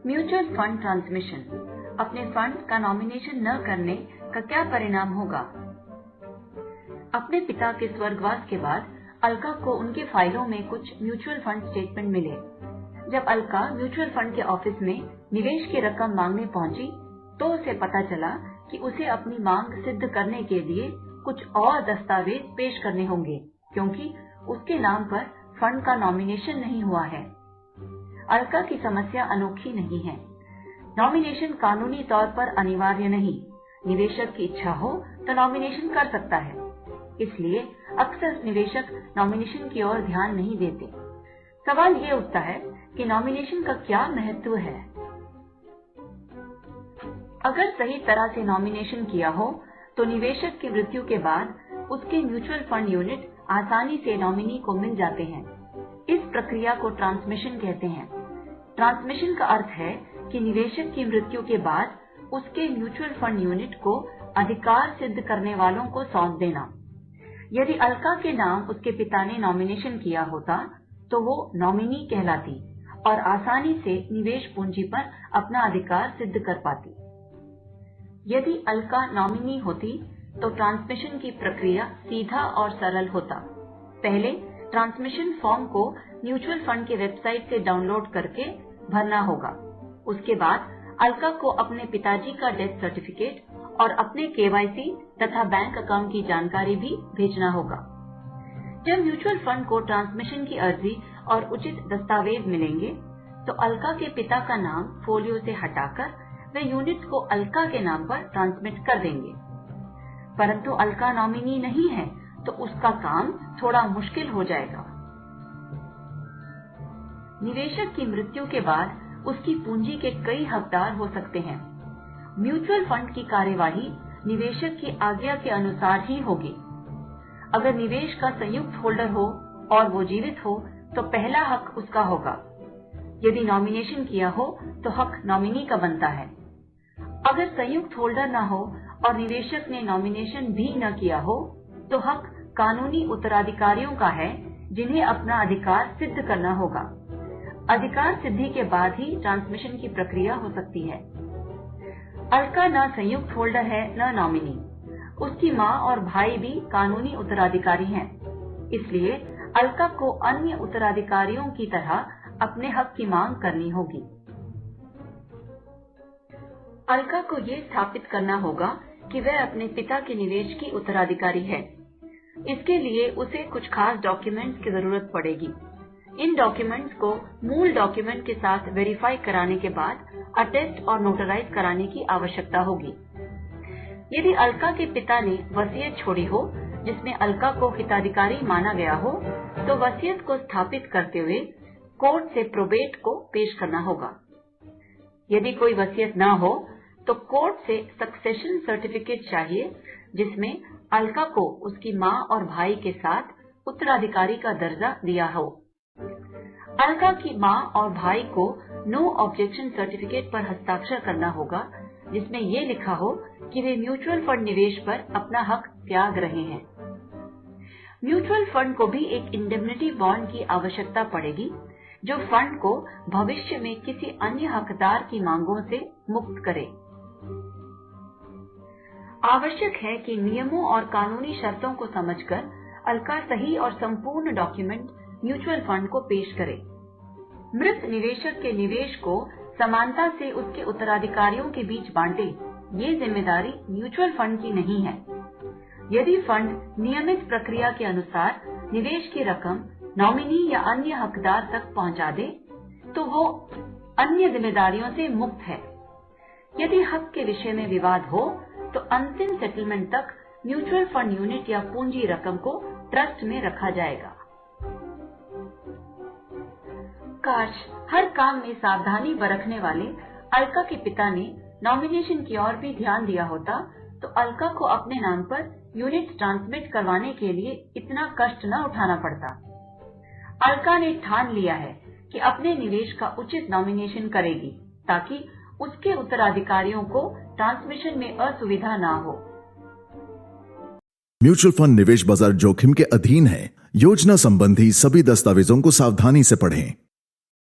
Mutual fund transmission, अपने fund का nomination न करने का क्या परिणाम होगा? अपने पिता के स्वर्गवास के बाद अलका को उनके फाइलों में कुछ म्यूचुअल फंड स्टेटमेंट मिले। जब अलका म्यूचुअल फंड के ऑफिस में निवेश की रकम मांगने पहुंची तो उसे पता चला कि उसे अपनी मांग सिद्ध करने के लिए कुछ और दस्तावेज पेश करने होंगे, क्योंकि उसके नाम पर फंड का नॉमिनेशन नहीं हुआ है। अलका की समस्या अनोखी नहीं है। नॉमिनेशन कानूनी तौर पर अनिवार्य नहीं, निवेशक की इच्छा हो तो नॉमिनेशन कर सकता है। इसलिए अक्सर निवेशक नॉमिनेशन की ओर ध्यान नहीं देते। सवाल ये उठता है कि नॉमिनेशन का क्या महत्व है? अगर सही तरह से नॉमिनेशन किया हो तो निवेशक की मृत्यु के बाद उसके म्यूचुअल फंड यूनिट आसानी से नॉमिनी को मिल जाते हैं। इस प्रक्रिया को ट्रांसमिशन कहते हैं। ट्रांसमिशन का अर्थ है कि निवेशक की मृत्यु के बाद उसके म्यूचुअल फंड यूनिट को अधिकार सिद्ध करने वालों को सौंप देना। यदि अलका के नाम उसके पिता ने नॉमिनेशन किया होता तो वो नॉमिनी कहलाती और आसानी से निवेश पूंजी पर अपना अधिकार सिद्ध कर पाती। यदि अलका नॉमिनी होती तो ट्रांसमिशन की प्रक्रिया सीधा और सरल होता। पहले ट्रांसमिशन फॉर्म को म्यूचुअल फंड के वेबसाइट से डाउनलोड करके भरना होगा। उसके बाद अलका को अपने पिताजी का डेथ सर्टिफिकेट और अपने KYC तथा बैंक अकाउंट की जानकारी भी भेजना होगा। जब म्यूचुअल फंड को ट्रांसमिशन की अर्जी और उचित दस्तावेज मिलेंगे तो अलका के पिता का नाम फोलियो से हटाकर वे यूनिट को अलका के नाम पर ट्रांसमिट कर देंगे। परंतु अलका नॉमिनी नहीं है तो उसका काम थोड़ा मुश्किल हो जाएगा। निवेशक की मृत्यु के बाद उसकी पूंजी के कई हकदार हो सकते हैं। म्यूचुअल फंड की कार्यवाही निवेशक की आज्ञा के अनुसार ही होगी। अगर निवेश का संयुक्त होल्डर हो और वो जीवित हो तो पहला हक उसका होगा। यदि नॉमिनेशन किया हो तो हक नॉमिनी का बनता है। अगर संयुक्त होल्डर न हो और निवेशक ने नॉमिनेशन भी न किया हो तो हक कानूनी उत्तराधिकारियों का है, जिन्हें अपना अधिकार सिद्ध करना होगा। अधिकार सिद्धि के बाद ही ट्रांसमिशन की प्रक्रिया हो सकती है। अलका न संयुक्त होल्डर है न नॉमिनी। उसकी माँ और भाई भी कानूनी उत्तराधिकारी हैं। इसलिए अलका को अन्य उत्तराधिकारियों की तरह अपने हक की मांग करनी होगी। अलका को ये स्थापित करना होगा कि वह अपने पिता के निवेश की उत्तराधिकारी है। इसके लिए उसे कुछ खास डॉक्यूमेंट्स की जरूरत पड़ेगी। इन डॉक्यूमेंट्स को मूल डॉक्यूमेंट के साथ वेरीफाई कराने के बाद अटेस्ट और नोटराइज कराने की आवश्यकता होगी। यदि अलका के पिता ने वसीयत छोड़ी हो जिसमें अलका को हिताधिकारी माना गया हो तो वसीयत को स्थापित करते हुए कोर्ट से प्रोबेट को पेश करना होगा। यदि कोई वसीयत न हो तो कोर्ट से सक्सेशन सर्टिफिकेट चाहिए, जिसमें अलका को उसकी माँ और भाई के साथ उत्तराधिकारी का दर्जा दिया हो। अलका की माँ और भाई को नो ऑब्जेक्शन सर्टिफिकेट पर हस्ताक्षर करना होगा, जिसमें ये लिखा हो कि वे म्यूचुअल फंड निवेश पर अपना हक त्याग रहे हैं। म्यूचुअल फंड को भी एक इंडेमनिटी बॉन्ड की आवश्यकता पड़ेगी, जो फंड को भविष्य में किसी अन्य हकदार की मांगों से मुक्त करे। आवश्यक है कि नियमों और कानूनी शर्तों को समझकर अलका सही और संपूर्ण डॉक्यूमेंट म्यूचुअल फंड को पेश करे। मृत निवेशक के निवेश को समानता से उसके उत्तराधिकारियों के बीच बांटे, ये जिम्मेदारी म्यूचुअल फंड की नहीं है। यदि फंड नियमित प्रक्रिया के अनुसार निवेश की रकम नॉमिनी या अन्य हकदार तक पहुंचा दे तो वो अन्य जिम्मेदारियों से मुक्त है। यदि हक के विषय में विवाद हो तो अंतिम सेटलमेंट तक म्यूचुअल फंड यूनिट या पूंजी रकम को ट्रस्ट में रखा जाएगा। काश हर काम में सावधानी बरतने वाले अलका के पिता ने नॉमिनेशन की ओर भी ध्यान दिया होता तो अलका को अपने नाम पर यूनिट ट्रांसमिट करवाने के लिए इतना कष्ट न उठाना पड़ता। अलका ने ठान लिया है कि अपने निवेश का उचित नॉमिनेशन करेगी ताकि उसके उत्तराधिकारियों को ट्रांसमिशन में असुविधा ना हो। म्यूचुअल फंड निवेश बाजार जोखिम के अधीन है। योजना संबंधी सभी दस्तावेजों को सावधानी से पढ़ें।